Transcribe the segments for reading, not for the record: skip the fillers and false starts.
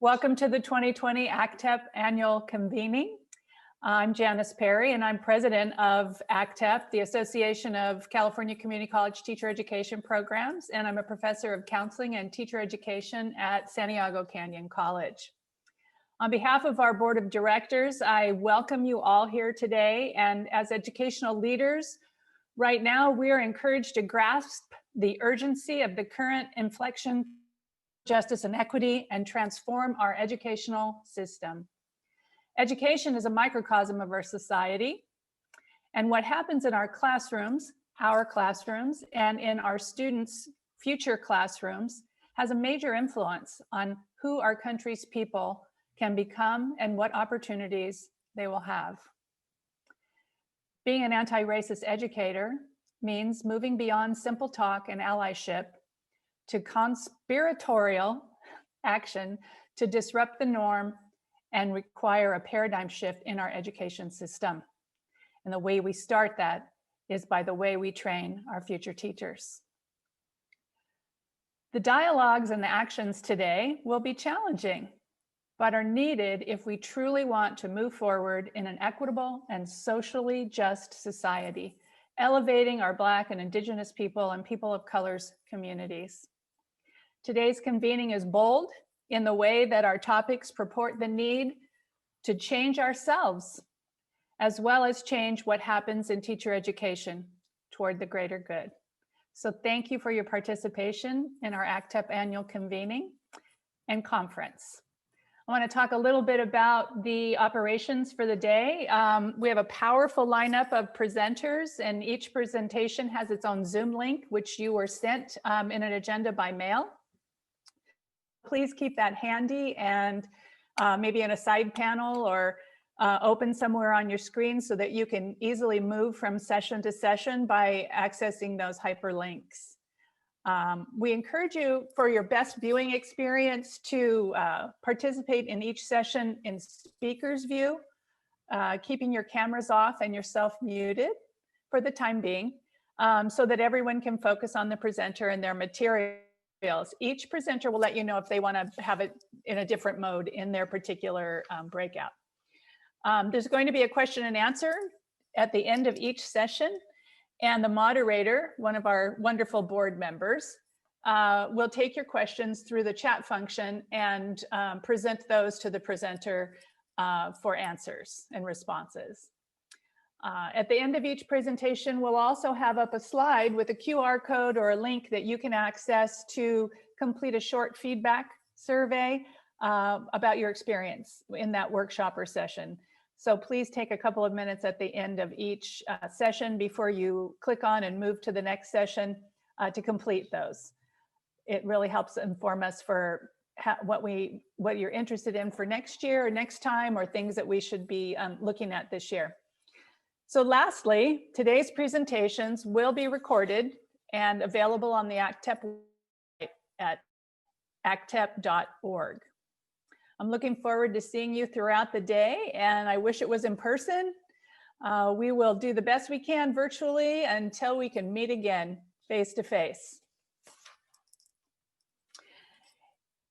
Welcome to the 2020 ACTEP annual convening. I'm Janice Perry, and I'm president of ACTEP, the Association of California Community College Teacher Education Programs, and I'm a professor of counseling and teacher education at Santiago Canyon College. On behalf of our board of directors, I welcome you all here today, and as educational leaders, right now we are encouraged to grasp the urgency of the current inflection, justice and equity, and transform our educational system. Education is a microcosm of our society, and what happens in our classrooms, and in our students' future classrooms has a major influence on who our country's people can become and what opportunities they will have. Being an anti-racist educator means moving beyond simple talk and allyship to conspiratorial action to disrupt the norm and require a paradigm shift in our education system. And the way we start that is by the way we train our future teachers. The dialogues and the actions today will be challenging, but are needed if we truly want to move forward in an equitable and socially just society, elevating our Black and Indigenous people and people of color's communities. Today's convening is bold in the way that our topics purport the need to change ourselves, as well as change what happens in teacher education toward the greater good. So thank you for your participation in our ACTEP annual convening and conference. I want to talk a little bit about the operations for the day. We have a powerful lineup of presenters, and each presentation has its own Zoom link, which you were sent in an agenda by mail. Please keep that handy and maybe in a side panel or open somewhere on your screen so that you can easily move from session to session by accessing those hyperlinks. We encourage you for your best viewing experience to participate in each session in speaker's view, keeping your cameras off and yourself muted for the time being, so that everyone can focus on the presenter and their material. Each presenter will let you know if they want to have it in a different mode in their particular breakout. There's going to be a question and answer at the end of each session, and the moderator, one of our wonderful board members, will take your questions through the chat function and present those to the presenter for answers and responses. At the end of each presentation, we'll also have up a slide with a QR code or a link that you can access to complete a short feedback survey about your experience in that workshop or session. So please take a couple of minutes at the end of each session before you click on and move to the next session to complete those. It really helps inform us for what you're interested in for next year or next time, or things that we should be looking at this year. So lastly, today's presentations will be recorded and available on the ACTEP website at actep.org. I'm looking forward to seeing you throughout the day, and I wish it was in person. We will do the best we can virtually until we can meet again face to face.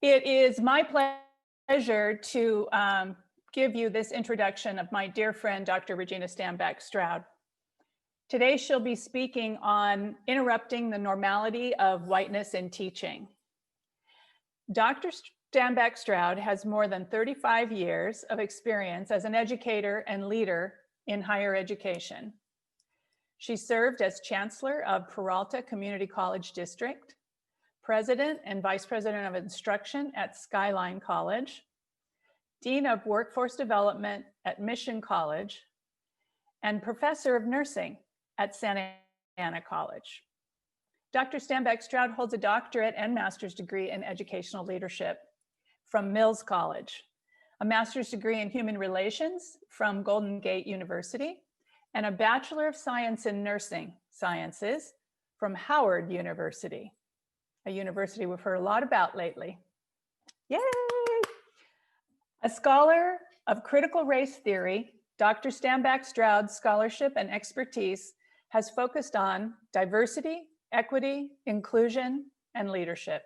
It is my pleasure to give you this introduction of my dear friend, Dr. Regina Stanback Stroud. Today, she'll be speaking on interrupting the normality of whiteness in teaching. Dr. Stanback Stroud has more than 35 years of experience as an educator and leader in higher education. She served as Chancellor of Peralta Community College District, President and Vice President of Instruction at Skyline College, Dean of Workforce Development at Mission College, and Professor of Nursing at Santa Ana College. Dr. Stanback Stroud holds a doctorate and master's degree in educational leadership from Mills College, a master's degree in human relations from Golden Gate University, and a Bachelor of Science in Nursing Sciences from Howard University, a university we've heard a lot about lately. Yay! A scholar of critical race theory, Dr. Stanback Stroud's scholarship and expertise has focused on diversity, equity, inclusion, and leadership.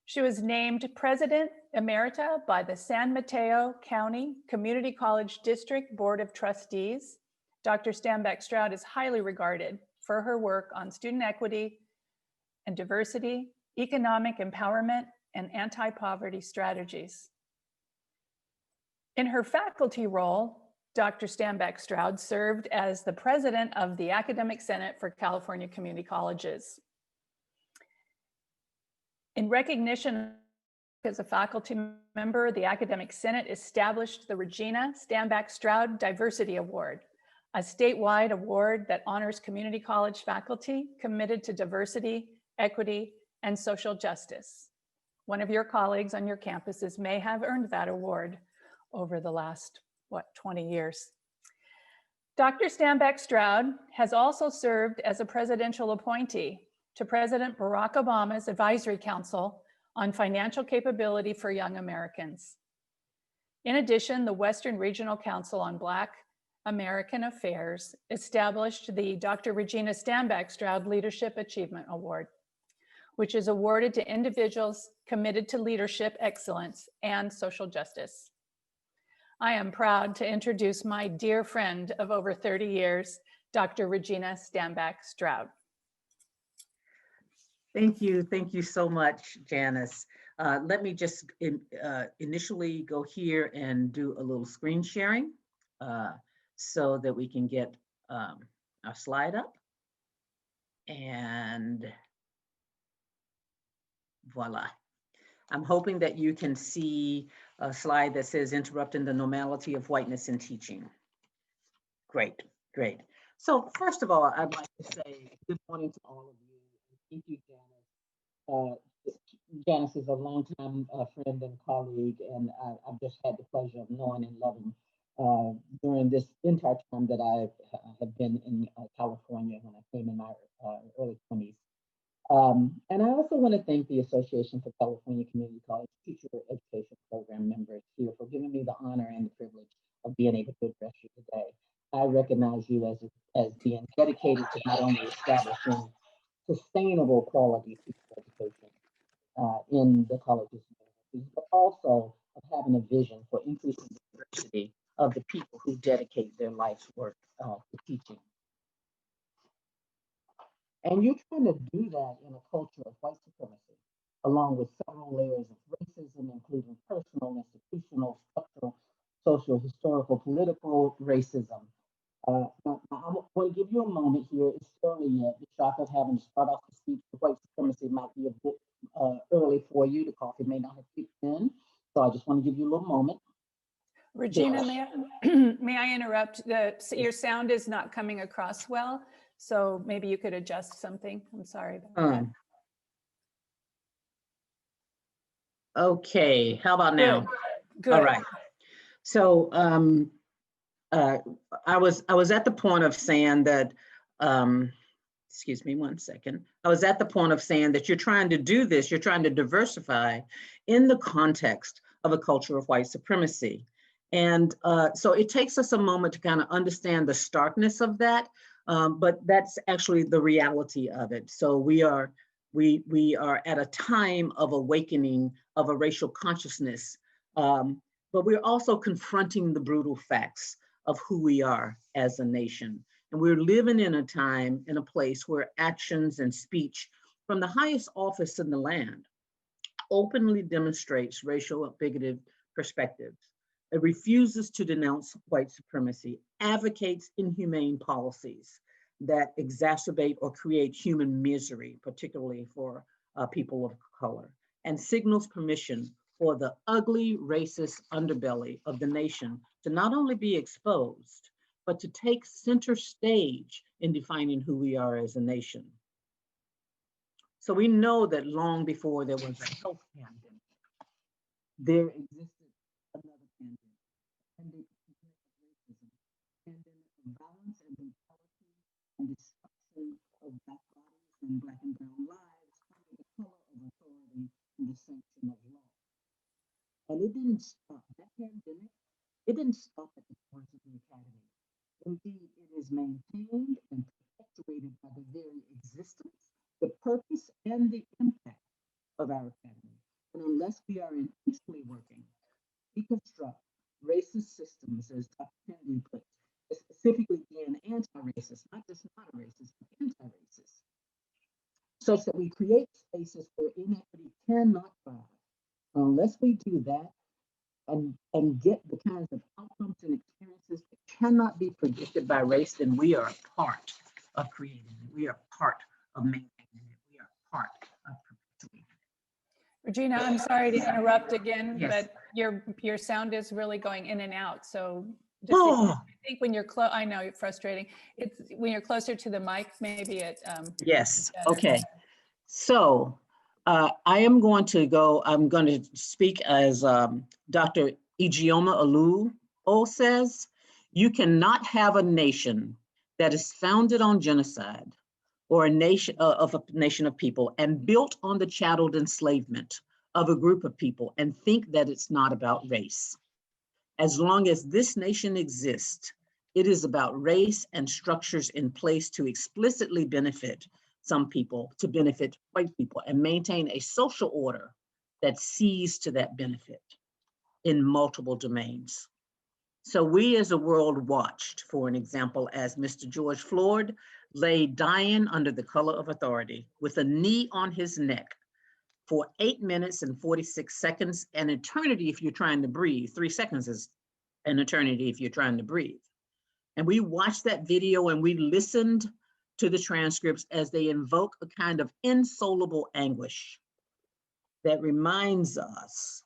She was named President Emerita by the San Mateo County Community College District Board of Trustees. Dr. Stanback Stroud is highly regarded for her work on student equity and diversity, economic empowerment, and anti-poverty strategies. In her faculty role, Dr. Stanback Stroud served as the president of the Academic Senate for California Community Colleges. In recognition as a faculty member, the Academic Senate established the Regina Stanback Stroud Diversity Award, a statewide award that honors community college faculty committed to diversity, equity, and social justice. One of your colleagues on your campuses may have earned that award over the last, 20 years. Dr. Stanback Stroud has also served as a presidential appointee to President Barack Obama's Advisory Council on Financial Capability for Young Americans. In addition, the Western Regional Council on Black American Affairs established the Dr. Regina Stanback Stroud Leadership Achievement Award, which is awarded to individuals committed to leadership excellence and social justice. I am proud to introduce my dear friend of over 30 years, Dr. Regina Stanback Stroud. Thank you so much, Janice. Let me just initially go here and do a little screen sharing so that we can get our slide up. And voila. I'm hoping that you can see a slide that says interrupting the normality of whiteness in teaching. Great, great. So first of all, I'd like to say good morning to all of you. Thank you, Janice. Janice is a longtime friend and colleague, and I've just had the pleasure of knowing and loving during this entire time that I have been in California when I came in my early 20s. And I also want to thank the Association for California Community College Teacher Education Program members here for giving me the honor and the privilege of being able to address you today. I recognize you as being dedicated to not only establishing sustainable quality teacher education in the colleges and universities, but also of having a vision for increasing the diversity of the people who dedicate their life's work to teaching. And you're trying to do that in a culture of white supremacy, along with several layers of racism, including personal, institutional, structural, social, historical, political racism. Now, I want to give you a moment here. It's early yet. The shock of having to start off the speech with white supremacy might be a bit early for you. The coffee may not have kicked in. So I just want to give you a little moment. Regina, may I interrupt? Your sound is not coming across well, so maybe you could adjust something. I'm sorry about that. Okay, how about now? Good. All right. So I was at the point of saying that, excuse me one second. I was at the point of saying that you're trying to do this, you're trying to diversify in the context of a culture of white supremacy. And so it takes us a moment to kind of understand the starkness of that, but that's actually the reality of it. So we are at a time of awakening of a racial consciousness, but we're also confronting the brutal facts of who we are as a nation. And we're living in a time, in a place where actions and speech from the highest office in the land openly demonstrates racial bigoted perspectives. It refuses to denounce white supremacy, advocates inhumane policies that exacerbate or create human misery, particularly for people of color, and signals permission for the ugly racist underbelly of the nation to not only be exposed, but to take center stage in defining who we are as a nation. So we know that long before there was a health pandemic, there existed another pandemic, pandemic of racism, pandemic of violence and brutality and destruction of Black bodies and Black and brown lives under the color of authority and the sanction of law. And it didn't stop, that pandemic, it didn't stop at the doors of the academy. Indeed, it is maintained and perpetuated by the very existence, the purpose, and the impact of our academy. And unless we are intentionally working to deconstruct racist systems, as Dr. Kennedy put, specifically being anti-racist, not just not a racist, but anti-racist, such that we create spaces where inequity cannot thrive. Unless we do that and get the kinds of outcomes and experiences that cannot be predicted by race, then we are a part of creating it. We are part of maintaining it. We are part of perpetuating it. Regina, I'm sorry to interrupt again, Yes. but your sound is really going in and out. So just Oh, I think when you're close, I know you're frustrating. It's when you're closer to the mic, maybe it. yes. better. Okay. So I'm going to speak as Dr. Ijeoma Oluo says, you cannot have a nation that is founded on genocide or a nation of people and built on the chattel enslavement of a group of people and think that it's not about race. As long as this nation exists, it is about race and structures in place to explicitly benefit some people, to benefit white people, and maintain a social order that sees to that benefit in multiple domains. So we as a world watched, for an example, as Mr. George Floyd lay dying under the color of authority with a knee on his neck for 8 minutes and 46 seconds, an eternity if you're trying to breathe. 3 seconds is an eternity if you're trying to breathe. And we watched that video and we listened to the transcripts as they invoke a kind of insoluble anguish that reminds us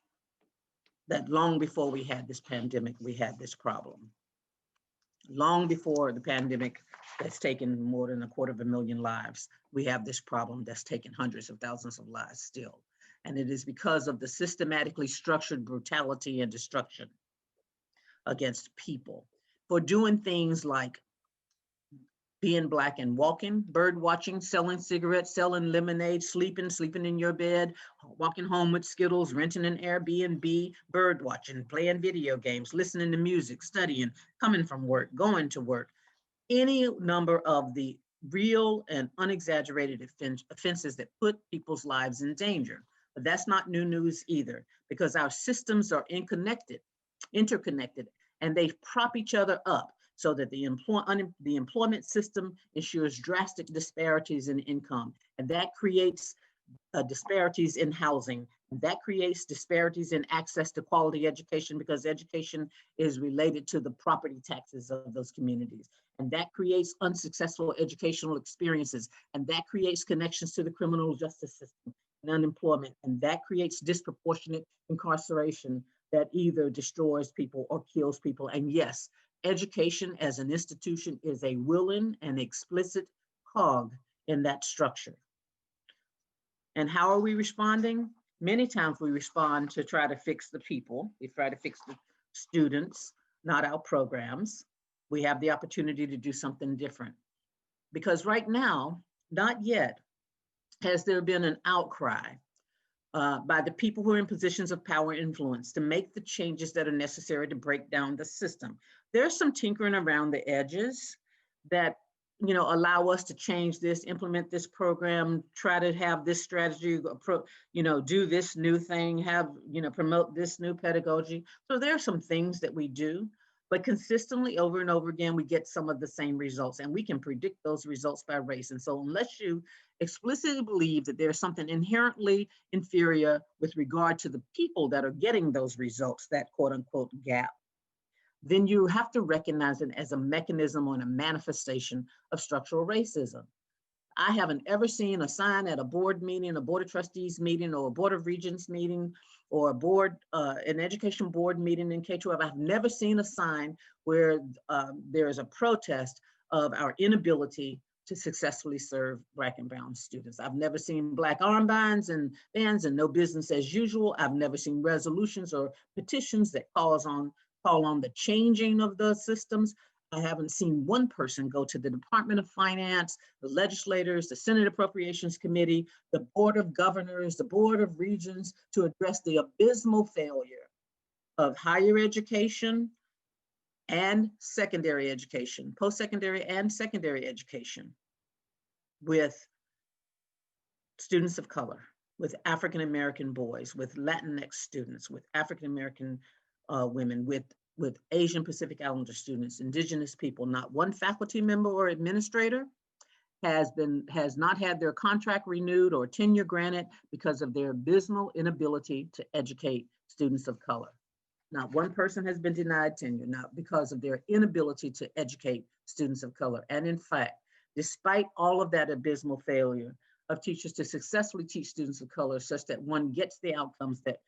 that long before we had this pandemic, we had this problem. Long before the pandemic that's taken more than 250,000 lives, we have this problem that's taken hundreds of thousands of lives still. And it is because of the systematically structured brutality and destruction against people for doing things like being Black and walking, bird watching, selling cigarettes, selling lemonade, sleeping in your bed, walking home with Skittles, renting an Airbnb, bird watching, playing video games, listening to music, studying, coming from work, going to work, any number of the real and unexaggerated offenses that put people's lives in danger. But that's not new news either, because our systems are interconnected, and they prop each other up so that the employment system ensures drastic disparities in income, and that creates disparities in housing. That creates disparities in access to quality education, because education is related to the property taxes of those communities. And that creates unsuccessful educational experiences. And that creates connections to the criminal justice system and unemployment. And that creates disproportionate incarceration that either destroys people or kills people. And yes, education as an institution is a willing and explicit cog in that structure. And how are we responding? Many times we respond to try to fix the people. We try to fix the students, not our programs. We have the opportunity to do something different. Because right now, not yet, has there been an outcry by the people who are in positions of power and influence to make the changes that are necessary to break down the system. There's some tinkering around the edges that allow us to change this, implement this program, try to have this strategy, do this new thing, promote this new pedagogy. So there are some things that we do, but consistently over and over again, we get some of the same results, and we can predict those results by race. And so unless you explicitly believe that there's something inherently inferior with regard to the people that are getting those results, that quote unquote gap, then you have to recognize it as a mechanism or a manifestation of structural racism. I haven't ever seen a sign at a board meeting, a board of trustees meeting, or a board of regents meeting, or an education board meeting in K-12. I've never seen a sign where there is a protest of our inability to successfully serve Black and brown students. I've never seen Black armbands and bands and no business as usual. I've never seen resolutions or petitions that call on the changing of the systems. I haven't seen one person go to the Department of Finance, the legislators, the Senate Appropriations Committee, the Board of Governors, the Board of Regents to address the abysmal failure of higher education and secondary education, post-secondary and secondary education with students of color, with African American boys, with Latinx students, with African American women, with Asian Pacific Islander students, indigenous people. Not one faculty member or administrator has not had their contract renewed or tenure granted because of their abysmal inability to educate students of color. Not one person has been denied tenure, not because of their inability to educate students of color. And in fact, despite all of that abysmal failure of teachers to successfully teach students of color such that one gets the outcomes that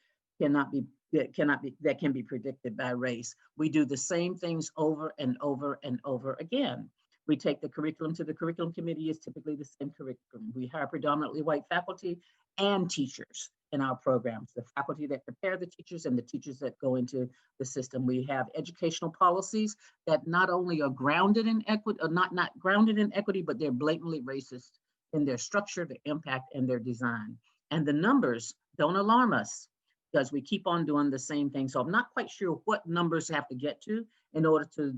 can be predicted by race, we do the same things over and over and over again. We take the curriculum to the curriculum committee, is typically the same curriculum. We hire predominantly white faculty and teachers in our programs, the faculty that prepare the teachers and the teachers that go into the system. We have educational policies that not only are grounded in equity, or not grounded in equity, but they're blatantly racist in their structure, their impact, and their design. And the numbers don't alarm us because we keep on doing the same thing. So I'm not quite sure what numbers have to get to in order to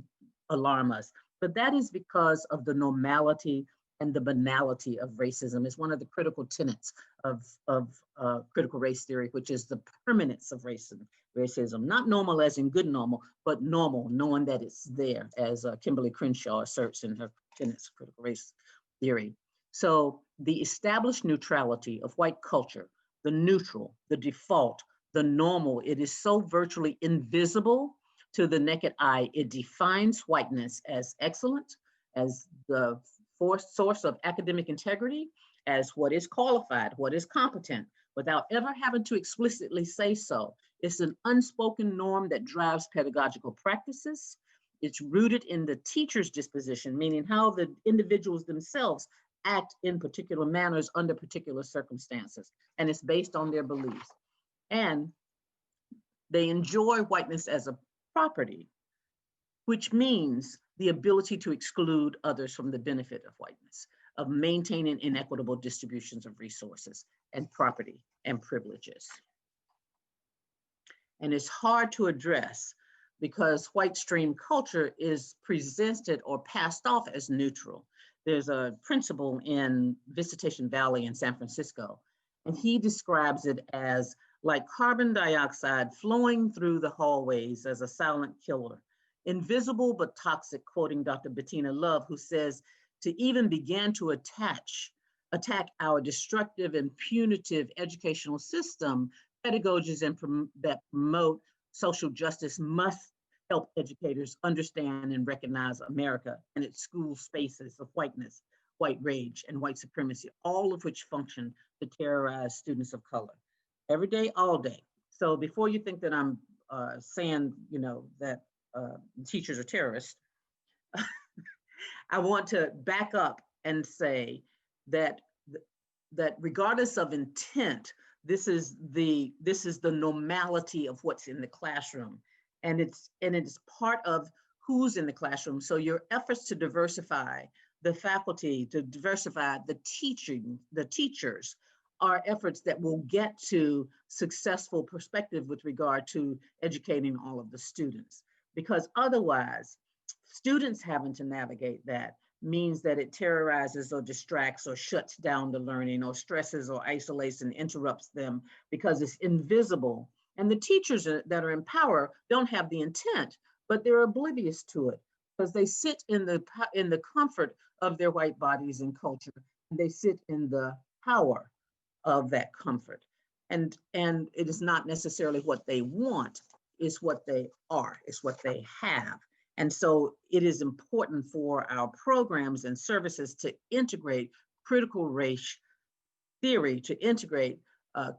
alarm us. But that is because of the normality and the banality of racism. Is one of the critical tenets of critical race theory, which is the permanence of racism. Not normal as in good normal, but normal, knowing that it's there, as Kimberly Crenshaw asserts in her tenets of critical race theory. So the established neutrality of white culture, the neutral, the default, the normal, it is so virtually invisible to the naked eye. It defines whiteness as excellent, as the source of academic integrity, as what is qualified, what is competent, without ever having to explicitly say so. It's an unspoken norm that drives pedagogical practices. It's rooted in the teacher's disposition, meaning how the individuals themselves act in particular manners under particular circumstances. And it's based on their beliefs. And they enjoy whiteness as a property, which means the ability to exclude others from the benefit of whiteness, of maintaining inequitable distributions of resources and property and privileges. And it's hard to address because white stream culture is presented or passed off as neutral. There's a principal in Visitation Valley in San Francisco, and he describes it as like carbon dioxide flowing through the hallways as a silent killer, invisible but toxic, quoting Dr. Bettina Love, who says, to even begin to attack our destructive and punitive educational system, pedagogies that promote social justice must help educators understand and recognize America and its school spaces of whiteness, white rage, and white supremacy, all of which function to terrorize students of color. Every day, all day. So before you think that I'm saying, that teachers are terrorists, I want to back up and say that regardless of intent, this is the normality of what's in the classroom, and it's part of who's in the classroom. So your efforts to diversify the faculty, to diversify the teachers, are efforts that will get to successful perspective with regard to educating all of the students. Because otherwise, students having to navigate that means that it terrorizes or distracts or shuts down the learning or stresses or isolates and interrupts them because it's invisible. And the teachers that are in power don't have the intent, but they're oblivious to it because they sit in the comfort of their white bodies and culture. And they sit in the power of that comfort. And it is not necessarily what they want, it's what they are, it's what they have. And so it is important for our programs and services to integrate critical race theory, to integrate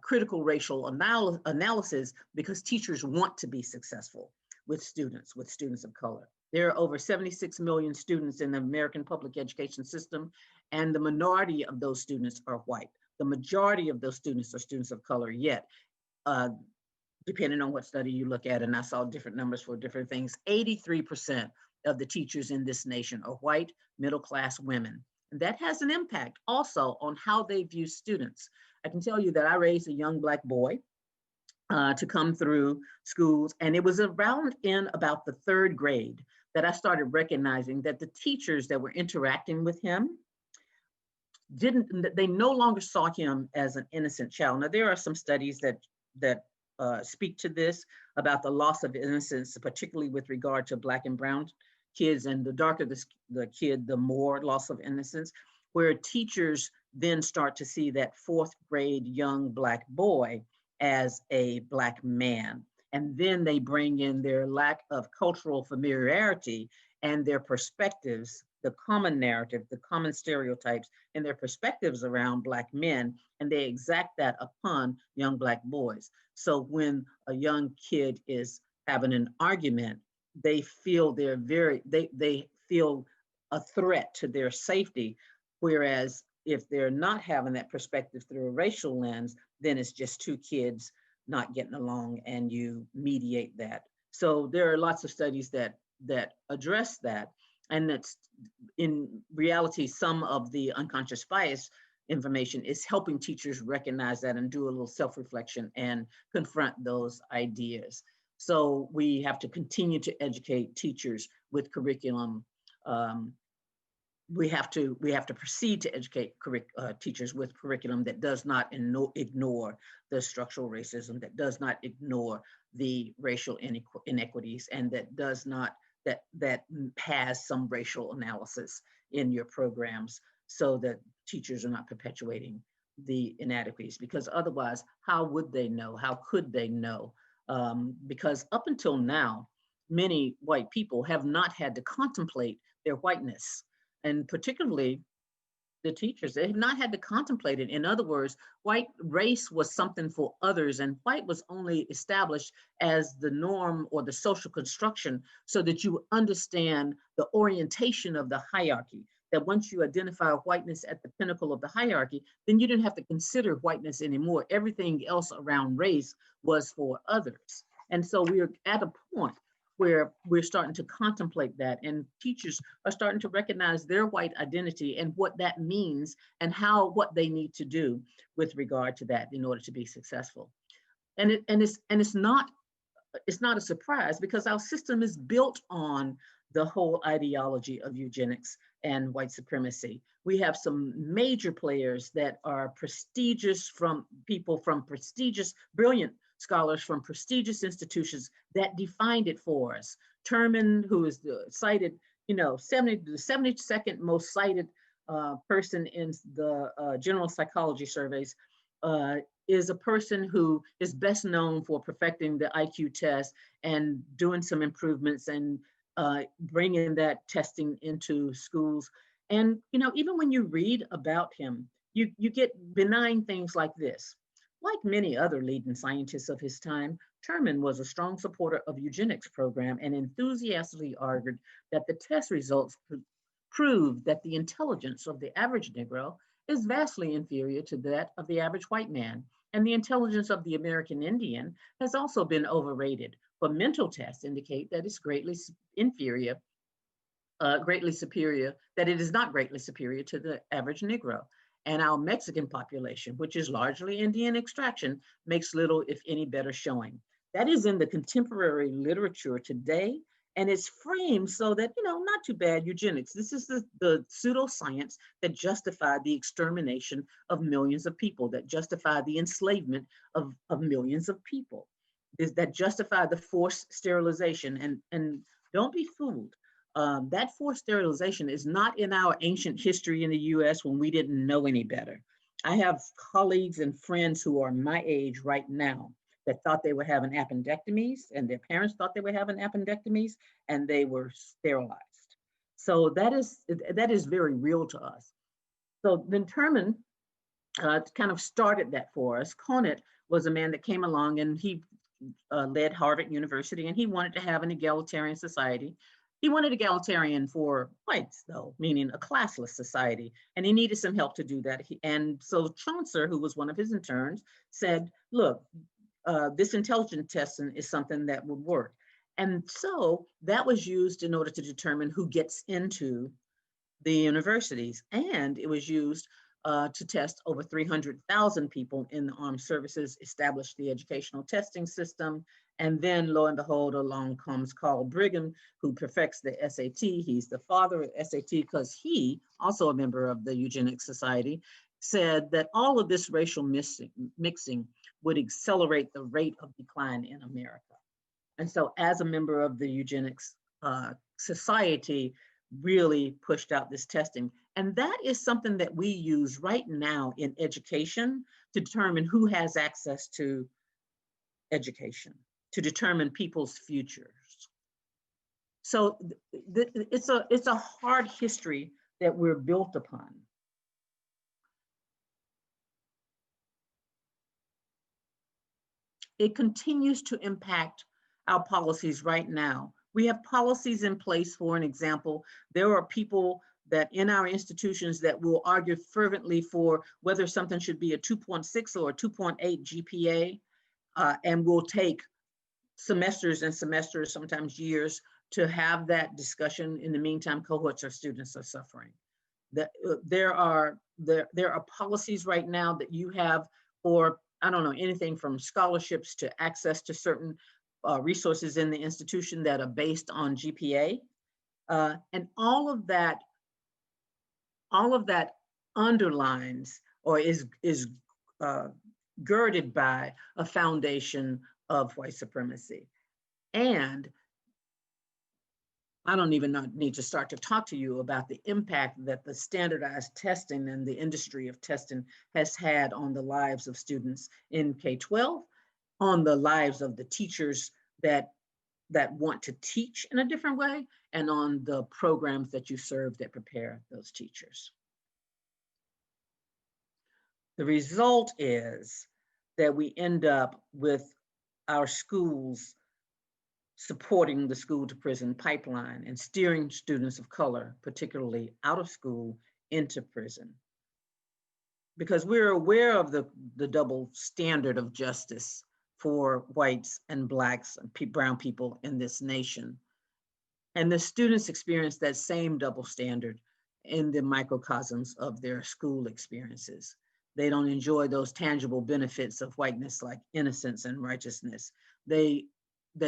critical racial analysis, because teachers want to be successful with students of color. There are over 76 million students in the American public education system, and the minority of those students are white. The majority of those students are students of color, yet, depending on what study you look at, and I saw different numbers for different things, 83% of the teachers in this nation are white, middle-class women. And that has an impact also on how they view students. I can tell you that I raised a young Black boy to come through schools, and it was around in about the 3rd grade that I started recognizing that the teachers that were interacting with him they no longer saw him as an innocent child. Now, there are some studies that speak to this about the loss of innocence, particularly with regard to Black and brown kids, and the darker the kid, the more loss of innocence, where teachers then start to see that fourth grade young Black boy as a Black man. And then they bring in their lack of cultural familiarity and their perspectives, the common narrative, the common stereotypes, and their perspectives around Black men, and they exact that upon young Black boys. So when a young kid is having an argument, they feel they feel a threat to their safety. Whereas if they're not having that perspective through a racial lens, then it's just two kids not getting along, and you mediate that. So there are lots of studies that address that, and that's in reality, some of the unconscious bias information is helping teachers recognize that and do a little self-reflection and confront those ideas. So we have to continue to educate teachers with curriculum. We have to proceed to educate teachers with curriculum that does not ignore the structural racism, that does not ignore the racial inequities, and that does not that has some racial analysis in your programs, so that teachers are not perpetuating the inadequacies. Because otherwise, how would they know? How could they know? Because up until now, many white people have not had to contemplate their whiteness. And particularly the teachers, they have not had to contemplate it. In other words, white race was something for others, and white was only established as the norm or the social construction, so that you understand the orientation of the hierarchy. That once you identify whiteness at the pinnacle of the hierarchy, then you didn't have to consider whiteness anymore. Everything else around race was for others. And so we're at a point where we're starting to contemplate that, and teachers are starting to recognize their white identity and what that means, and what they need to do with regard to that in order to be successful. And it's not a surprise, because our system is built on the whole ideology of eugenics and white supremacy. We have some major players that are prestigious, from people from prestigious, brilliant scholars from prestigious institutions that defined it for us. Terman, who is cited, the 72nd most cited person in the general psychology surveys, is a person who is best known for perfecting the IQ test and doing some improvements and bringing that testing into schools. And even when you read about him, you get benign things like this. Like many other leading scientists of his time, Terman was a strong supporter of eugenics program and enthusiastically argued that the test results proved that the intelligence of the average Negro is vastly inferior to that of the average white man, and the intelligence of the American Indian has also been overrated. But mental tests indicate that it's greatly superior, that it is not greatly superior to the average Negro. And our Mexican population, which is largely Indian extraction, makes little, if any, better showing. That is in the contemporary literature today, and it's framed so that, not too bad, eugenics. This is the pseudoscience that justified the extermination of millions of people, that justified the enslavement of millions of people, that justified the forced sterilization. And don't be fooled. That forced sterilization is not in our ancient history in the US when we didn't know any better. I have colleagues and friends who are my age right now that thought they were having appendectomies, and their parents thought they were having appendectomies, and they were sterilized. So that is very real to us. So then Terman kind of started that for us. Conant was a man that came along, and he led Harvard University, and he wanted to have an egalitarian society. He wanted egalitarian for whites, though, meaning a classless society, and he needed some help to do that. And so Chaucer, who was one of his interns, said, look, this intelligence testing is something that would work. And so that was used in order to determine who gets into the universities. And it was used to test over 300,000 people in the armed services, established the educational testing system, And then lo and behold, along comes Carl Brigham, who perfects the SAT. He's the father of SAT because he, also a member of the Eugenics Society, said that all of this racial mixing would accelerate the rate of decline in America. And so as a member of the Eugenics Society, really pushed out this testing. And that is something that we use right now in education to determine who has access to education, to determine people's futures. So it's a hard history that we're built upon. It continues to impact our policies right now. We have policies in place. For an example, there are people that in our institutions that will argue fervently for whether something should be a 2.6 or a 2.8 GPA, and will take semesters and semesters, sometimes years, to have that discussion. In the meantime, cohorts of students are suffering. There are policies right now that you have for, I don't know, anything from scholarships to access to certain resources in the institution that are based on GPA. And all of that underlines or is girded by a foundation of white supremacy. And I don't even need to start to talk to you about the impact that the standardized testing and the industry of testing has had on the lives of students in K-12, on the lives of the teachers that want to teach in a different way, and on the programs that you serve that prepare those teachers. The result is that we end up with our schools supporting the school to prison pipeline and steering students of color, particularly out of school, into prison. Because we're aware of the double standard of justice for whites and Blacks and brown people in this nation. And the students experience that same double standard in the microcosms of their school experiences. They don't enjoy those tangible benefits of whiteness like innocence and righteousness. They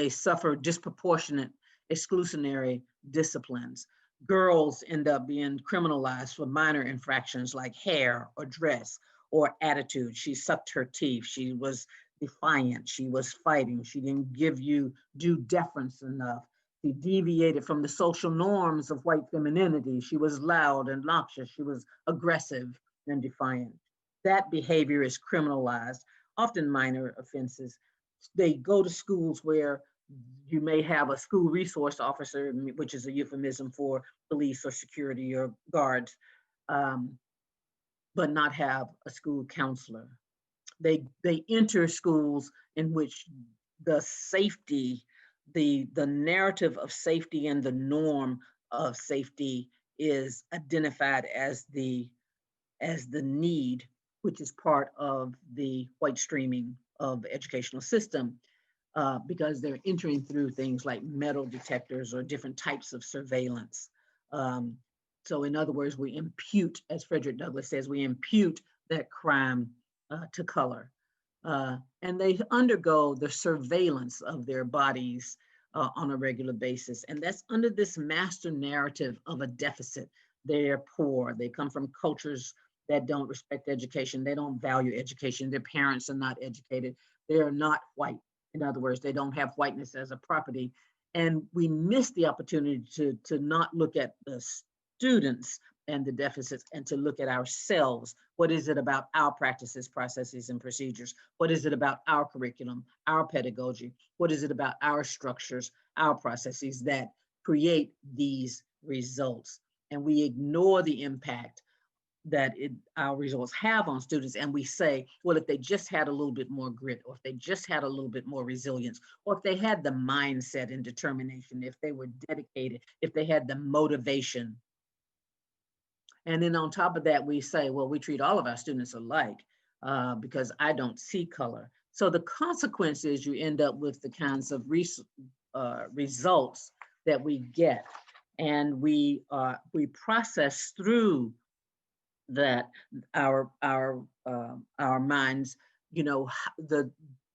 suffer disproportionate exclusionary disciplines. Girls end up being criminalized for minor infractions like hair or dress or attitude. She sucked her teeth. She was defiant. She was fighting. She didn't give you due deference enough. She deviated from the social norms of white femininity. She was loud and obnoxious. She was aggressive and defiant. That behavior is criminalized, often minor offenses. They go to schools where you may have a school resource officer, which is a euphemism for police or security or guards, but not have a school counselor. They enter schools in which the safety, the narrative of safety and the norm of safety is identified as the need, which is part of the white streaming of the educational system, because they're entering through things like metal detectors or different types of surveillance. So in other words, we impute, as Frederick Douglass says, we impute that crime to color. And they undergo the surveillance of their bodies on a regular basis. And that's under this master narrative of a deficit. They're poor, they come from cultures that don't respect education. They don't value education. Their parents are not educated. They are not white. In other words, they don't have whiteness as a property. And we miss the opportunity to not look at the students and the deficits and to look at ourselves. What is it about our practices, processes, and procedures? What is it about our curriculum, our pedagogy? What is it about our structures, our processes that create these results? And we ignore the impact that our results have on students. And we say, well, if they just had a little bit more grit, or if they just had a little bit more resilience, or if they had the mindset and determination, if they were dedicated, if they had the motivation. And then on top of that, we say, well, we treat all of our students alike because I don't see color. So the consequence is you end up with the kinds of results that we get. And we process through that our minds, you know,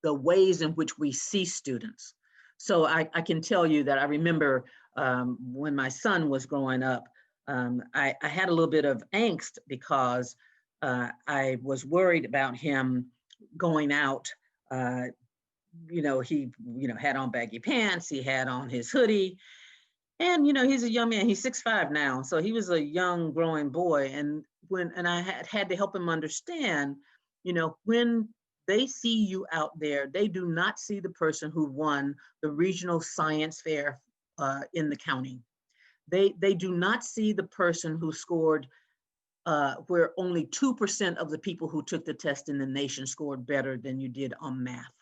the ways in which we see students. So I can tell you that I remember when my son was growing up, I had a little bit of angst because I was worried about him going out. He had on baggy pants, he had on his hoodie, and he's a young man. He's 6'5" now, so he was a young growing boy. And I had to help him understand, when they see you out there, they do not see the person who won the regional science fair in the county. They do not see the person who scored where only 2% of the people who took the test in the nation scored better than you did on math.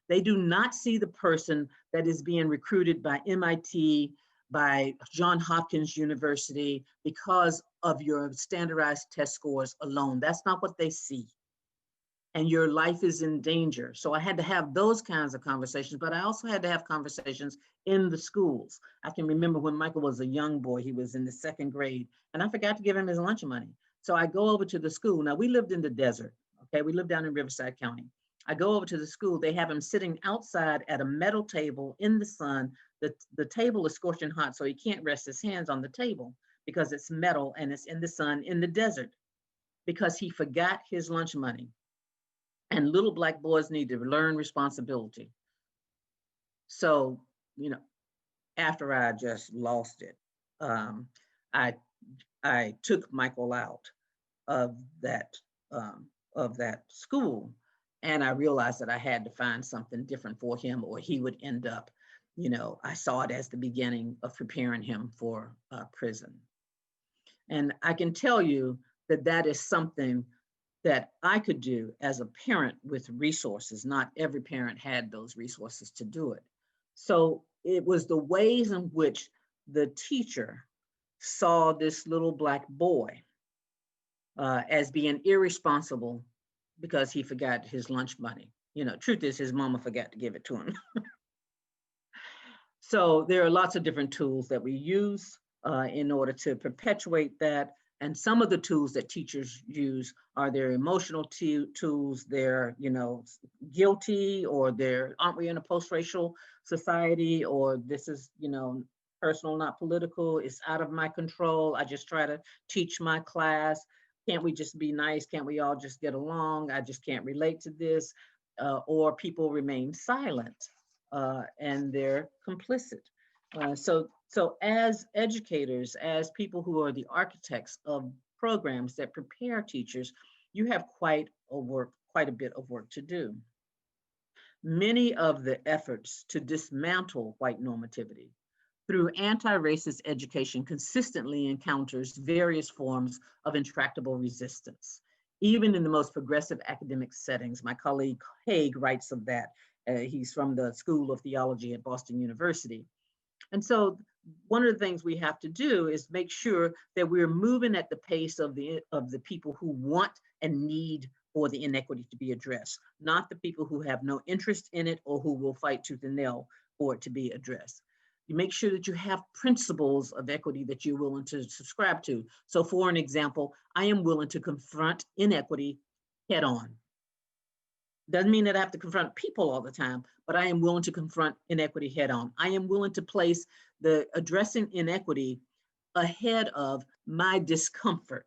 They do not see the person that is being recruited by MIT, by Johns Hopkins University because of your standardized test scores alone. That's not what they see. And your life is in danger. So I had to have those kinds of conversations, but I also had to have conversations in the schools. I can remember when Michael was a young boy, he was in the 2nd grade, and I forgot to give him his lunch money. So I go over to the school. Now, we lived in the desert, okay? We lived down in Riverside County. I go over to the school. They have him sitting outside at a metal table in the sun. The table is scorching hot, so he can't rest his hands on the table because it's metal and it's in the sun in the desert because he forgot his lunch money. And little Black boys need to learn responsibility. So, after I just lost it, I took Michael out of that school, and I realized that I had to find something different for him, or he would end up, I saw it as the beginning of preparing him for prison. And I can tell you that that is something that I could do as a parent with resources. Not every parent had those resources to do it. So it was the ways in which the teacher saw this little Black boy as being irresponsible because he forgot his lunch money. Truth is, his mama forgot to give it to him. So there are lots of different tools that we use in order to perpetuate that. And some of the tools that teachers use are their emotional tools. They're, guilty, or aren't we in a post-racial society, or this is, personal, not political. It's out of my control. I just try to teach my class. Can't we just be nice? Can't we all just get along? I just can't relate to this. Or people remain silent and they're complicit. So as educators, as people who are the architects of programs that prepare teachers, you have quite a bit of work to do. Many of the efforts to dismantle white normativity through anti-racist education consistently encounters various forms of intractable resistance, even in the most progressive academic settings. My colleague Haig writes of that. He's from the School of Theology at Boston University. And so one of the things we have to do is make sure that we're moving at the pace of the people who want and need for the inequity to be addressed, not the people who have no interest in it or who will fight tooth and nail for it to be addressed. You make sure that you have principles of equity that you're willing to subscribe to. So for an example, I am willing to confront inequity head on. Doesn't mean that I have to confront people all the time, but I am willing to confront inequity head on. I am willing to place the addressing inequity ahead of my discomfort,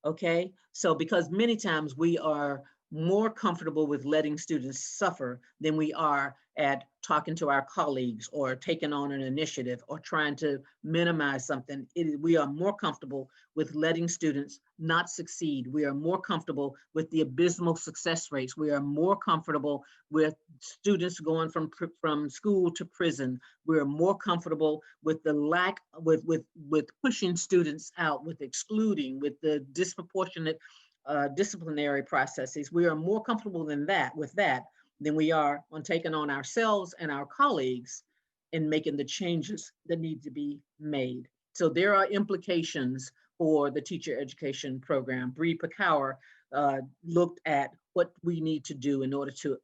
okay? So because many times we are more comfortable with letting students suffer than we are at talking to our colleagues or taking on an initiative or trying to minimize something. We are more comfortable with letting students not succeed. We are more comfortable with the abysmal success rates. We are more comfortable with students going from school to prison. We are more comfortable with the lack, with pushing students out, with excluding, with the disproportionate disciplinary processes. We are more comfortable with that than we are on taking on ourselves and our colleagues and making the changes that need to be made. So there are implications for the teacher education program. Bree Pekauer looked at what we need to do in order to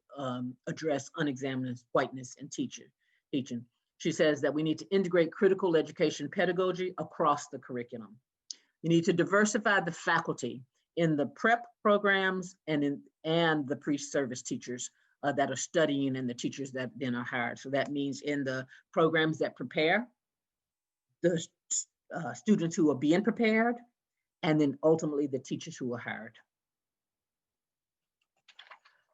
address unexamined whiteness in teaching. She says that we need to integrate critical education pedagogy across the curriculum. You need to diversify the faculty in the prep programs and the pre-service teachers that are studying and the teachers that then are hired. So that means in the programs that prepare the students who are being prepared, and then ultimately the teachers who are hired.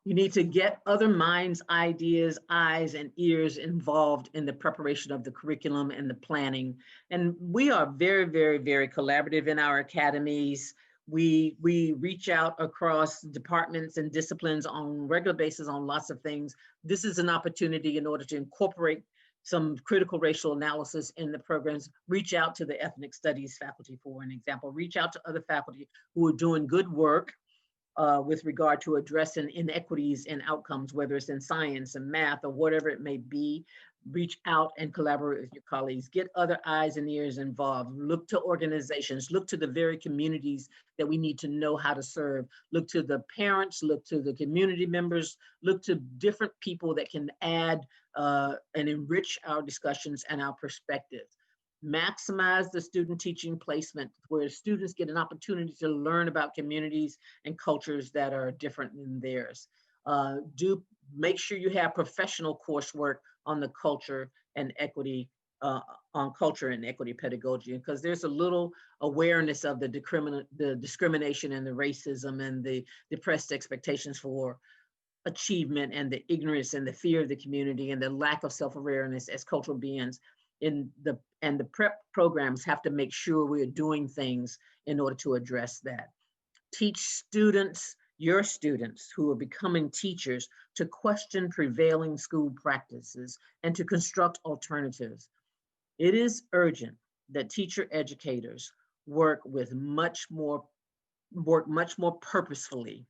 You need to get other minds, ideas, eyes, and ears involved in the preparation of the curriculum and the planning. And we are very, very, very collaborative in our academies. We reach out across departments and disciplines on a regular basis on lots of things. This is an opportunity in order to incorporate some critical racial analysis in the programs. Reach out to the ethnic studies faculty, for an example. Reach out to other faculty who are doing good work with regard to addressing inequities in outcomes, whether it's in science and math or whatever it may be. Reach out and collaborate with your colleagues. Get other eyes and ears involved. Look to organizations. Look to the very communities that we need to know how to serve. Look to the parents. Look to the community members. Look to different people that can add and enrich our discussions and our perspectives. Maximize the student teaching placement where students get an opportunity to learn about communities and cultures that are different than theirs. Do make sure you have professional coursework on the culture and equity, on culture and equity pedagogy, because there's a little awareness of the discrimination and the racism and the depressed expectations for achievement and the ignorance and the fear of the community and the lack of self-awareness as cultural beings. The prep programs have to make sure we're doing things in order to address that. Teach students, your students who are becoming teachers, to question prevailing school practices and to construct alternatives. It is urgent that teacher educators work much more purposefully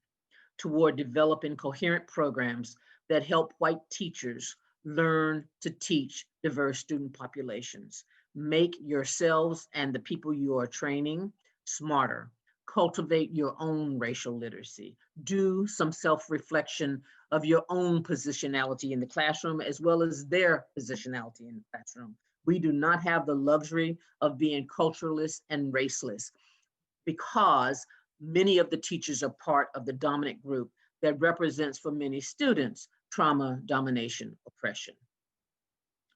toward developing coherent programs that help white teachers learn to teach diverse student populations. Make yourselves and the people you are training smarter. Cultivate your own racial literacy. Do some self-reflection of your own positionality in the classroom as well as their positionality in the classroom. We do not have the luxury of being culturalist and raceless because many of the teachers are part of the dominant group that represents for many students trauma, domination, oppression.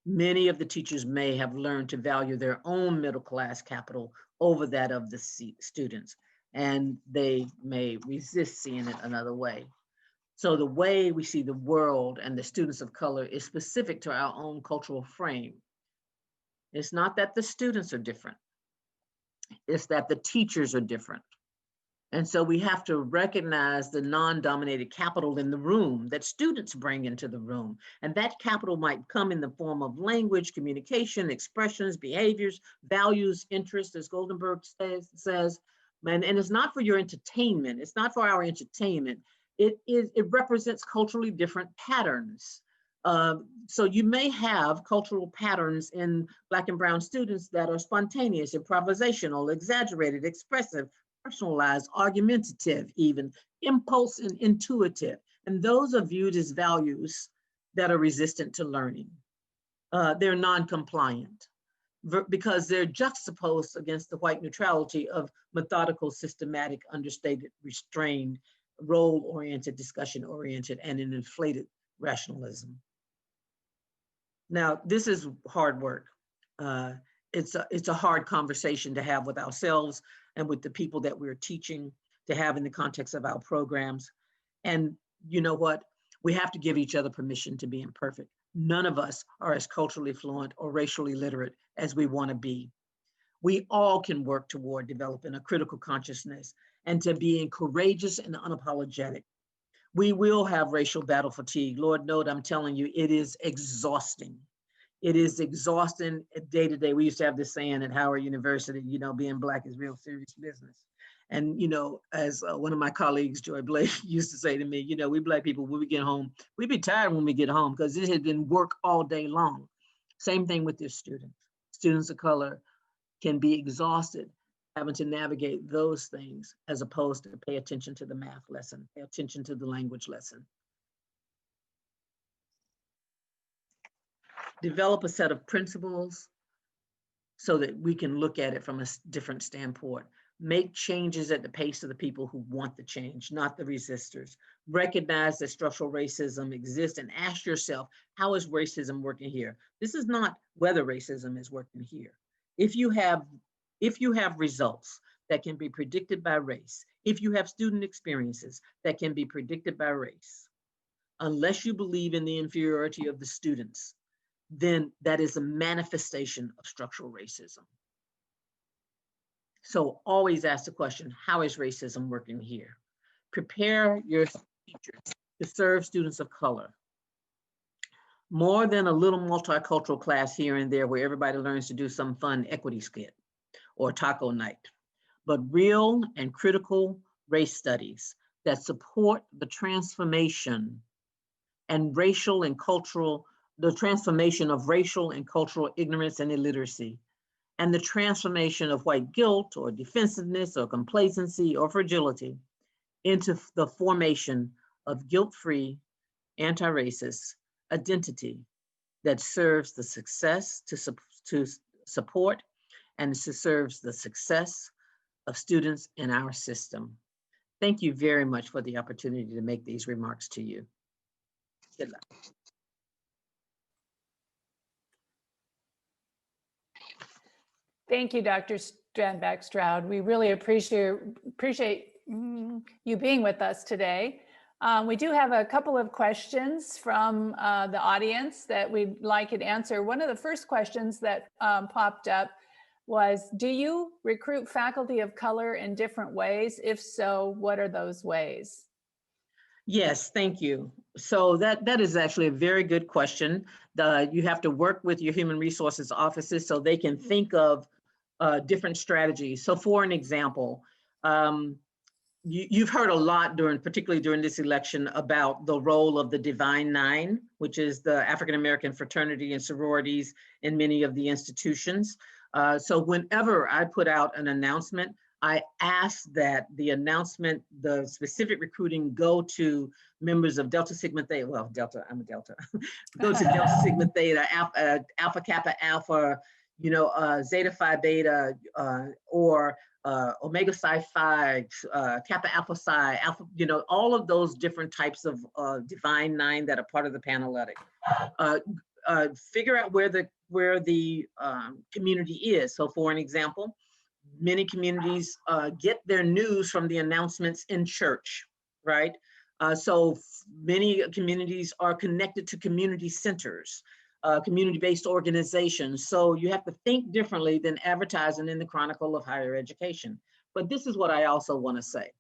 Many of the teachers may have learned to value their own middle class capital over that of the students, and they may resist seeing it another way. So the way we see the world and the students of color is specific to our own cultural frame. It's not that the students are different, it's that the teachers are different. And so we have to recognize the non-dominated capital in the room that students bring into the room. And that capital might come in the form of language, communication, expressions, behaviors, values, interests, as Goldenberg says. And it's not for your entertainment. It's not for our entertainment. It represents culturally different patterns. So you may have cultural patterns in Black and brown students that are spontaneous, improvisational, exaggerated, expressive, personalized, argumentative, even impulse and intuitive. And those are viewed as values that are resistant to learning. They're non-compliant because they're juxtaposed against the white neutrality of methodical, systematic, understated, restrained, role-oriented, discussion-oriented, and an inflated rationalism. Now, this is hard work. It's a hard conversation to have with ourselves and with the people that we're teaching, to have in the context of our programs. And you know what? We have to give each other permission to be imperfect. None of us are as culturally fluent or racially literate as we want to be. We all can work toward developing a critical consciousness and to being courageous and unapologetic. We will have racial battle fatigue. Lord knows, I'm telling you, it is exhausting. It is exhausting day to day. We used to have this saying at Howard University, you know, being Black is real serious business. And, you know, as one of my colleagues, Joy Blake, used to say to me, you know, we Black people, when we get home, we be tired when we get home because it has been work all day long. Same thing with their students. Students of color can be exhausted having to navigate those things as opposed to pay attention to the math lesson, pay attention to the language lesson. Develop a set of principles so that we can look at it from a different standpoint. Make changes at the pace of the people who want the change, not the resistors. Recognize that structural racism exists and ask yourself, how is racism working here? This is not whether racism is working here. If you have results that can be predicted by race, if you have student experiences that can be predicted by race, unless you believe in the inferiority of the students, then that is a manifestation of structural racism. So always ask the question, how is racism working here? Prepare your teachers to serve students of color. More than a little multicultural class here and there where everybody learns to do some fun equity skit or taco night, but real and critical race studies that support the transformation and racial and cultural, the transformation of racial and cultural ignorance and illiteracy, and the transformation of white guilt or defensiveness or complacency or fragility into the formation of guilt-free, anti-racist identity that serves the success to support and serves the success of students in our system. Thank you very much for the opportunity to make these remarks to you. Good luck. Thank you, Dr. Strandbach-Stroud. We really appreciate you being with us today. We do have a couple of questions from the audience that we'd like you to answer. One of the first questions that popped up was, do you recruit faculty of color in different ways? If so, what are those ways? Yes, thank you. So that is actually a very good question. You have to work with your human resources offices so they can think of different strategies. So for an example, you've heard a lot particularly during this election, about the role of the Divine Nine, which is the African-American fraternity and sororities in many of the institutions. So whenever I put out an announcement, I ask that the announcement, the specific recruiting, go to members of Delta Sigma Theta, well, Delta, I'm a Delta, go to Delta Sigma Theta, Alpha Kappa Alpha, Zeta Phi Beta, or Omega Psi Phi, Kappa Alpha Psi, Alpha, all of those different types of Divine Nine that are part of the Panhellenic. Figure out where the community is. So for an example, many communities get their news from the announcements in church, right? So many communities are connected to community centers, community-based organizations. So you have to think differently than advertising in the Chronicle of Higher Education. But this is what I also want to say.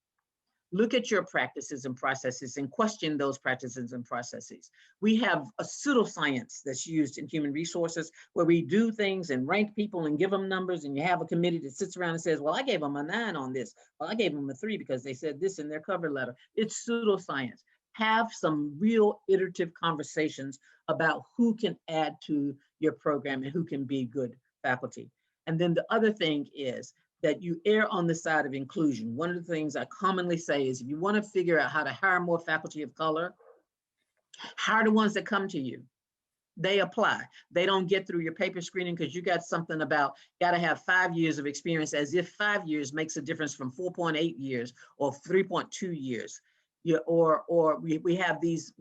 Look at your practices and processes and question those practices and processes. We have a pseudoscience that's used in human resources where we do things and rank people and give them numbers, and you have a committee that sits around and says, well, I gave them a 9 on this. Well, I gave them a 3 because they said this in their cover letter. It's pseudoscience. Have some real iterative conversations about who can add to your program and who can be good faculty. And then the other thing is that you err on the side of inclusion. One of the things I commonly say is, if you want to figure out how to hire more faculty of color, hire the ones that come to you. They apply. They don't get through your paper screening because you got something about got to have 5 years of experience, as if 5 years makes a difference from 4.8 years or 3.2 years. Yeah, or we have these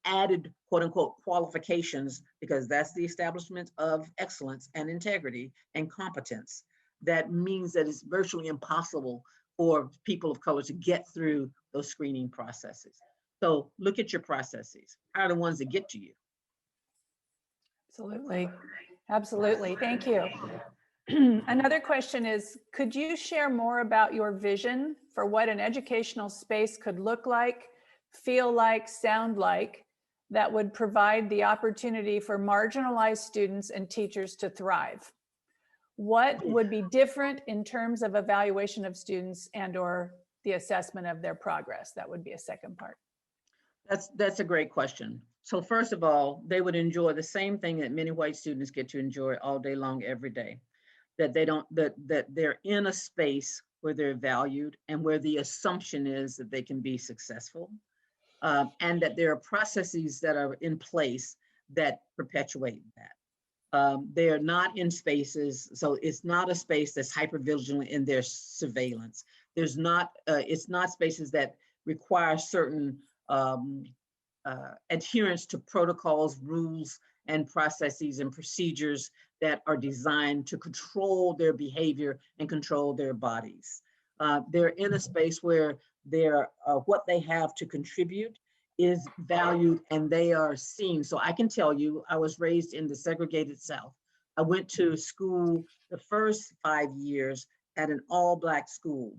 added quote unquote qualifications, because that's the establishment of excellence and integrity and competence. That means that it's virtually impossible for people of color to get through those screening processes. So look at your processes. How are the ones that get to you? Absolutely. Absolutely. Thank you. Another question is, could you share more about your vision for what an educational space could look like, feel like, sound like, that would provide the opportunity for marginalized students and teachers to thrive? What would be different in terms of evaluation of students and/or the assessment of their progress? That would be a second part. That's a great question. So first of all, they would enjoy the same thing that many white students get to enjoy all day long, every day. That they're in a space where they're valued and where the assumption is that they can be successful, and that there are processes that are in place that perpetuate that. They are not in spaces, so it's not a space that's hypervigilant in their surveillance. There's not, it's not spaces that require certain adherence to protocols, rules, and processes and procedures that are designed to control their behavior and control their bodies. They're in a space where what they have to contribute is valued and they are seen. So I can tell you, I was raised in the segregated South. I went to school the first 5 years at an all Black school.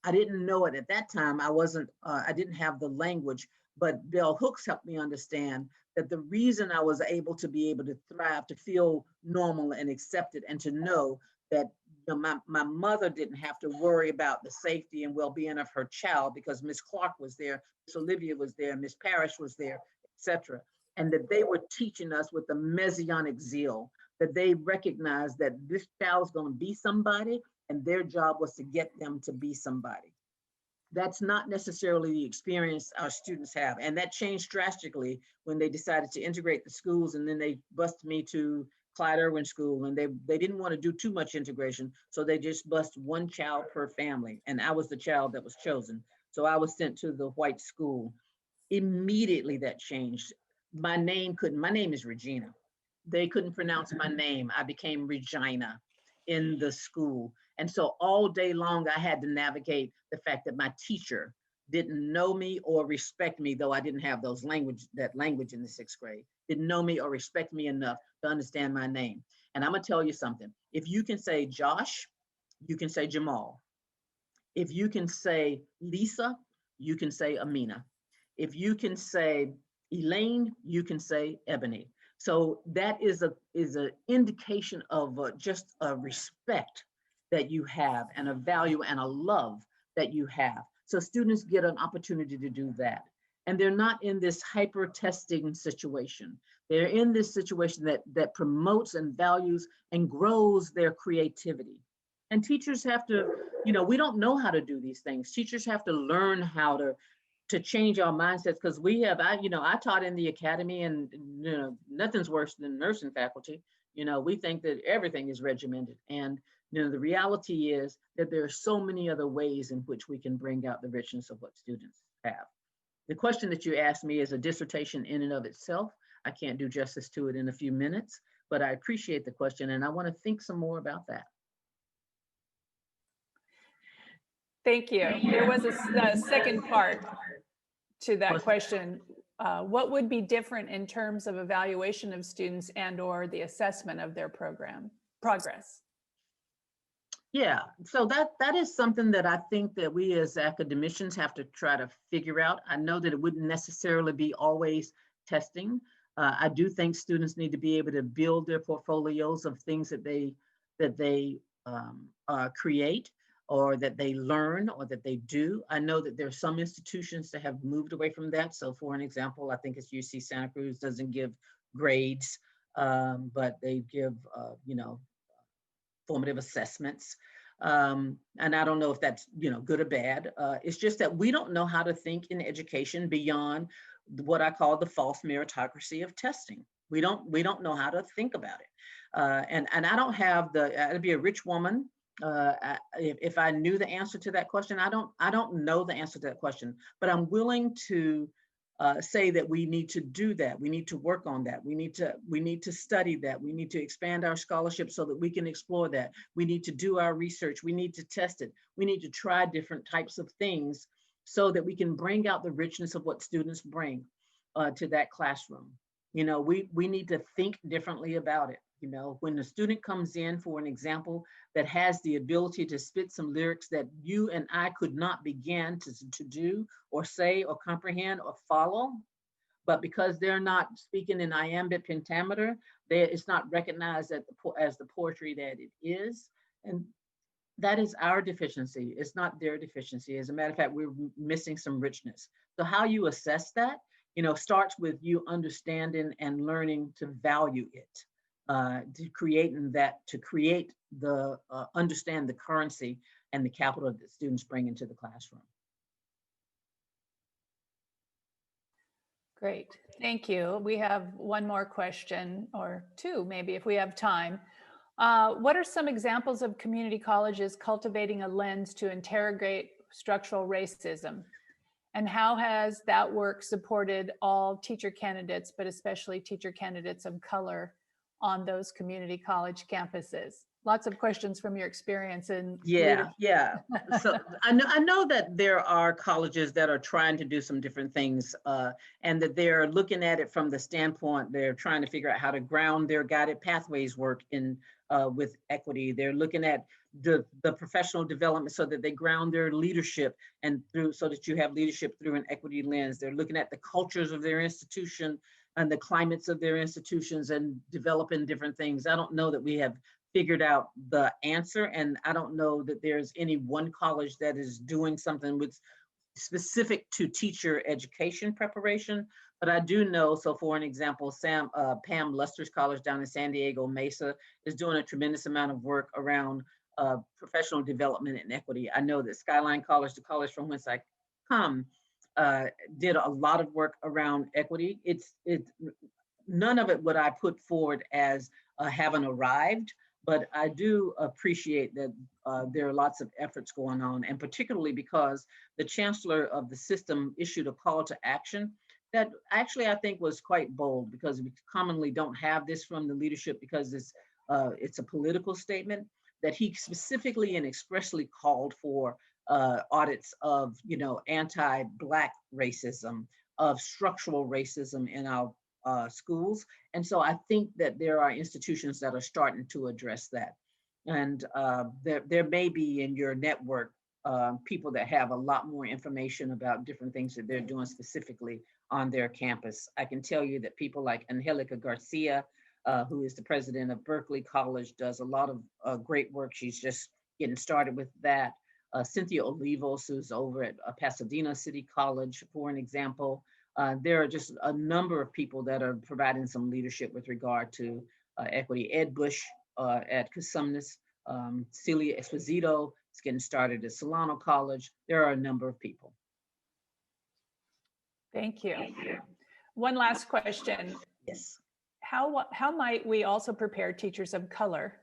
I didn't know it at that time. I didn't have the language, but Bell Hooks helped me understand that the reason I was able to thrive, to feel normal and accepted, and to know that my mother didn't have to worry about the safety and well-being of her child because Miss Clark was there, Miss Olivia was there, Miss Parrish was there, etc. And that they were teaching us with a messianic zeal, that they recognized that this child's going to be somebody and their job was to get them to be somebody. That's not necessarily the experience our students have. And that changed drastically when they decided to integrate the schools, and then they bused me to Clyde Irwin School, and they didn't want to do too much integration. So they just bused one child per family. And I was the child that was chosen. So I was sent to the white school. Immediately that changed. My name is Regina. They couldn't pronounce my name. I became Regina in the school. And so all day long, I had to navigate the fact that my teacher didn't know me or respect me, though I didn't have that language in the 6th grade, didn't know me or respect me enough to understand my name. And I'm gonna tell you something. If you can say Josh, you can say Jamal. If you can say Lisa, you can say Amina. If you can say Elaine, you can say Ebony. So that is an indication of just a respect that you have and a value and a love that you have. So students get an opportunity to do that. And they're not in this hyper testing situation. They're in this situation that promotes and values and grows their creativity. And teachers have to, we don't know how to do these things. Teachers have to learn how to change our mindsets, because I taught in the academy, and nothing's worse than nursing faculty. We think that everything is regimented, and the reality is that there are so many other ways in which we can bring out the richness of what students have. The question that you asked me is a dissertation in and of itself. I can't do justice to it in a few minutes, but I appreciate the question, and I want to think some more about that. Thank you. There was a second part to that question. What would be different in terms of evaluation of students and/or the assessment of their program progress? Yeah, so that is something that I think that we as academicians have to try to figure out. I know that it wouldn't necessarily be always testing. I do think students need to be able to build their portfolios of things that they create, or that they learn, or that they do. I know that there are some institutions that have moved away from that. So for an example, I think it's UC Santa Cruz doesn't give grades, but they give, formative assessments. And I don't know if that's, good or bad. It's just that we don't know how to think in education beyond what I call the false meritocracy of testing. We don't know how to think about it. And I don't have I'd be a rich woman if I knew the answer to that question. I don't know the answer to that question, but I'm willing to say that we need to do that. We need to work on that. We need to study that. We need to expand our scholarship so that we can explore that. We need to do our research. We need to test it. We need to try different types of things so that we can bring out the richness of what students bring to that classroom. We need to think differently about it. When the student comes in, for an example, that has the ability to spit some lyrics that you and I could not begin to do or say or comprehend or follow, but because they're not speaking in iambic pentameter, it's not recognized as the poetry that it is. And that is our deficiency. It's not their deficiency. As a matter of fact, we're missing some richness. So how you assess that, starts with you understanding and learning to value it. To create understand the currency and the capital that students bring into the classroom. Great, thank you. We have one more question, or two, maybe, if we have time. What are some examples of community colleges cultivating a lens to interrogate structural racism? And how has that work supported all teacher candidates, but especially teacher candidates of color on those community college campuses? Lots of questions from your experience in Yeah, leadership. yeah. So I know that there are colleges that are trying to do some different things, and that they're looking at it from the standpoint they're trying to figure out how to ground their guided pathways work in with equity. They're looking at the professional development so that they ground their leadership and through so that you have leadership through an equity lens. They're looking at the cultures of their institution and the climates of their institutions and developing different things. I don't know that we have figured out the answer. And I don't know that there's any one college that is doing something with specific to teacher education preparation. But I do know, so for an example, Pam Luster's College down in San Diego Mesa is doing a tremendous amount of work around professional development and equity. I know that Skyline College, the college from whence I come, did a lot of work around equity. It's none of it would I put forward as having arrived, but I do appreciate that there are lots of efforts going on, and particularly because the chancellor of the system issued a call to action that actually I think was quite bold, because we commonly don't have this from the leadership because it's a political statement, that he specifically and expressly called for audits of, anti-Black racism, of structural racism in our schools. And so I think that there are institutions that are starting to address that. And there may be in your network people that have a lot more information about different things that they're doing specifically on their campus. I can tell you that people like Angelica Garcia, who is the president of Berkeley College, does a lot of great work. She's just getting started with that. Cynthia Olivos, who's over at Pasadena City College, for an example. There are just a number of people that are providing some leadership with regard to equity. Ed Bush at Cosumnes, Celia Esposito is getting started at Solano College. There are a number of people. Thank you. One last question. Yes. How might we also prepare teachers of color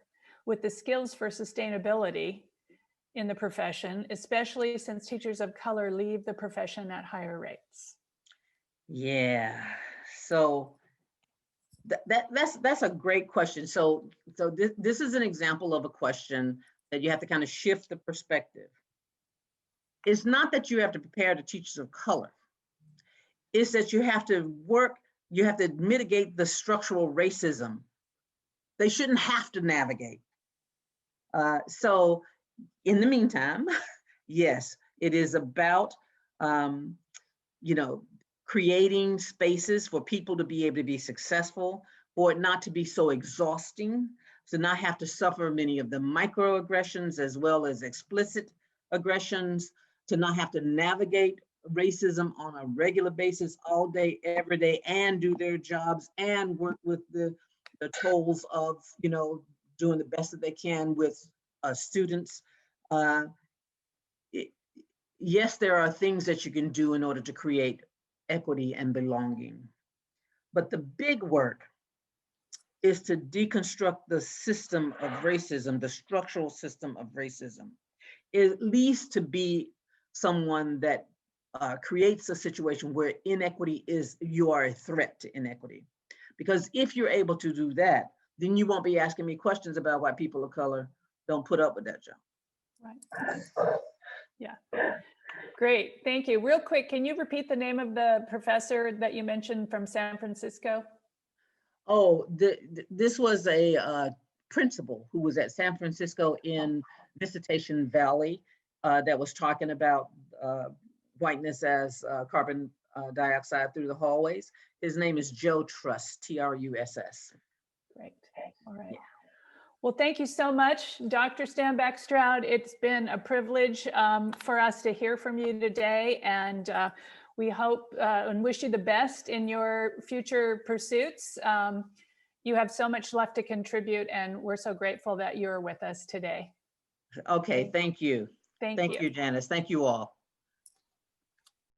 with the skills for sustainability in the profession, especially since teachers of color leave the profession at higher rates? Yeah, so that's a great question. So this is an example of a question that you have to kind of shift the perspective. It's not that you have to prepare the teachers of color. It's that you have to mitigate the structural racism. They shouldn't have to navigate. So in the meantime, yes, it is about, creating spaces for people to be able to be successful, for it not to be so exhausting, to not have to suffer many of the microaggressions as well as explicit aggressions, to not have to navigate racism on a regular basis all day, every day, and do their jobs and work with the tolls of, doing the best that they can with students. Yes, there are things that you can do in order to create equity and belonging. But the big work is to deconstruct the system of racism, the structural system of racism, at least to be someone that creates a situation where you are a threat to inequity. Because if you're able to do that, then you won't be asking me questions about why people of color don't put up with that job. Right. Yeah. Great, thank you. Real quick, can you repeat the name of the professor that you mentioned from San Francisco? Oh, this was a principal who was at San Francisco in Visitation Valley that was talking about whiteness as carbon dioxide through the hallways. His name is Joe Truss, Truss. Great, all right. Well, thank you so much, Dr. Stanback Stroud. It's been a privilege for us to hear from you today, and we hope and wish you the best in your future pursuits. You have so much left to contribute, and we're so grateful that you're with us today. Okay, thank you. Thank you. Thank you, Janice. Thank you all.